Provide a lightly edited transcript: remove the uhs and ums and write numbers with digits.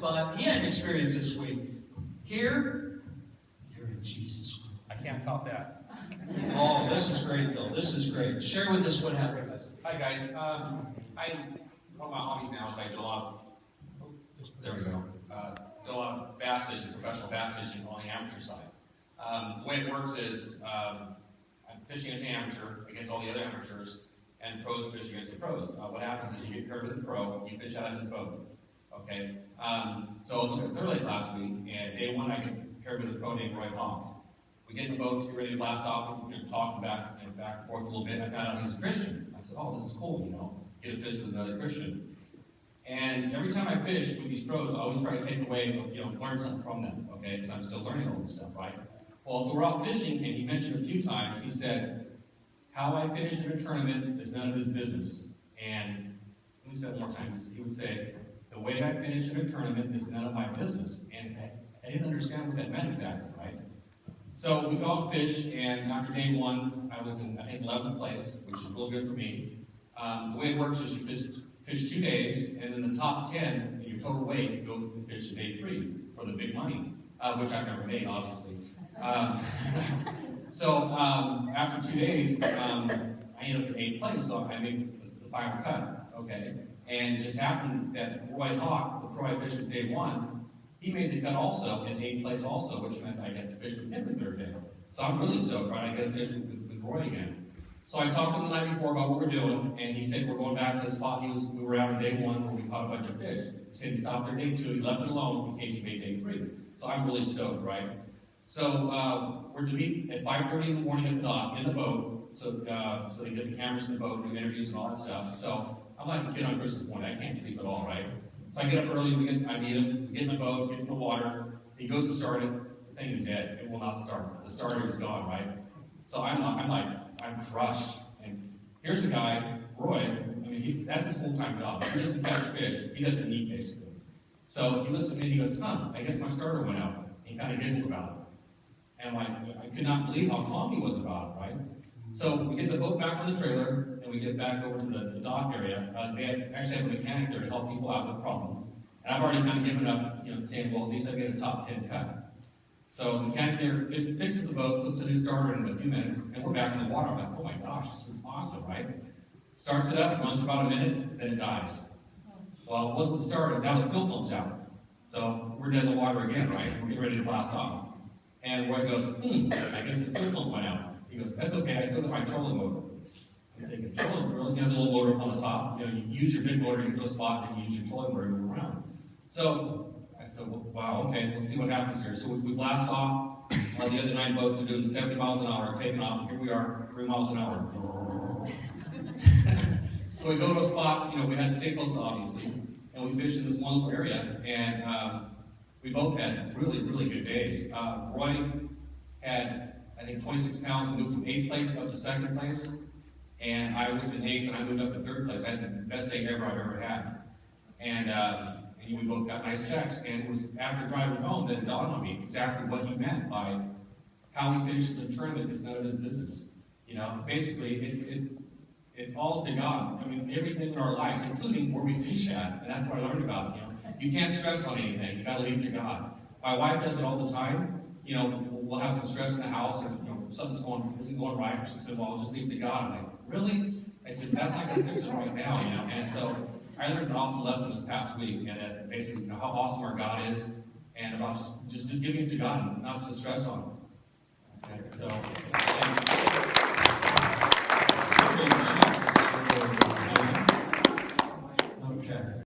but he had an experience this week. Here, you're in Jesus' will. I can't top that. Oh, this is great, Bill. This is great. Share with us what happened. Hi guys. One of my hobbies now is I do a lot of, there we go, do a lot of bass fishing, professional bass fishing on the amateur side. The way it works is I'm fishing as an amateur against all the other amateurs, and pros fish against the pros. What happens is you get paired with the pro, you fish out of his boat. Okay? So I was looking at Third Lake last week, and day one I get paired with a pro named Roy Hawk. We get in the boat to get ready to blast off, and we're talking back and forth a little bit. I found out he's a Christian. I said, oh, this is cool, get a fish with another Christian. And every time I fish with these pros, I always try to take away, learn something from them, okay? Because I'm still learning all this stuff, right? Well, so we're out fishing, and he mentioned a few times, he said, how I finish in a tournament is none of his business. And let me say it one more time. He would say, the way I finish in a tournament is none of my business. And I didn't understand what that meant exactly, right? So we go out and fish, and after day one, I was in, I think, 11th place, which is real good for me. The way it works is you fish 2 days, and then the top 10 in your total weight, you go and fish day 3 for the big money, which I've never made, obviously. So after 2 days, I ended up in 8th place, so I made the final cut, okay? And it just happened that Roy Hawk, the pro I fished with day 1, he made the cut also in 8th place also, which meant I got to fish with him the 3rd day. So I'm really stoked, right? I got to fish with Roy again. So I talked to him the night before about what we're doing, and he said we're going back to the spot we were out on day 1 where we caught a bunch of fish. He said he stopped there day 2, he left it alone in case he made day 3. So I'm really stoked, right? So we're to meet at 5:30 in the morning at the dock, in the boat, so they get the cameras in the boat, do interviews and all that stuff. So I'm like a kid on Christmas morning, I can't sleep at all, right? So I get up early, I meet him, we get in the boat, get in the water, he goes to start it, the thing is dead, it will not start. The starter is gone, right? So I'm crushed. And here's a guy, Roy, that's his full-time job. He doesn't catch fish, he doesn't eat, basically. So he looks at me and he goes, I guess my starter went out. He kind of giggled about it. And I could not believe how calm he was about it, right? So we get the boat back on the trailer, and we get back over to the dock area. They actually have a mechanic there to help people out with problems. And I've already kind of given up, saying, well, at least I get a top 10 cut. So the mechanic there fixes the boat, puts a new starter in a few minutes, and we're back in the water. I'm like, oh my gosh, this is awesome, right? Starts it up, runs for about a minute, then it dies. Well, it wasn't the starter, now the fuel pump's out. So we're dead in the water again, right? We're getting ready to blast off. And Roy goes, I guess the fuel pump went out. He goes, that's okay, I still got my trolling motor. I'm thinking, trolling motor? You have the little motor up on the top. You use your big motor, you get to a spot, and you use your trolling motor to move around. So I said, well, wow, okay, let's see what happens here. So we blast off. The other 9 boats are doing 70 miles an hour, taking off. Here we are, 3 miles an hour. So we go to a spot, we had to stay close, obviously, and we fished in this one little area, and we both had really, really good days. Roy had, I think, 26 pounds and moved from 8th place up to 2nd place. And I was in 8th and I moved up to 3rd place. I had the best day ever I've ever had. And we both got nice checks. And it was after driving home that it dawned on me exactly what he meant by how he finishes a tournament is none of his business. Basically, it's all to God. Everything in our lives, including where we fish at. And that's what I learned about. You can't stress on anything. You got to leave it to God. My wife does it all the time. We'll have some stress in the house, or something isn't going right. She said, "Well, I'll just leave it to God." I'm like, "Really?" I said, "That's not going to fix it right now." And so I learned an awesome lesson this past week, and basically, how awesome our God is, and about just giving it to God and not to stress on it. And so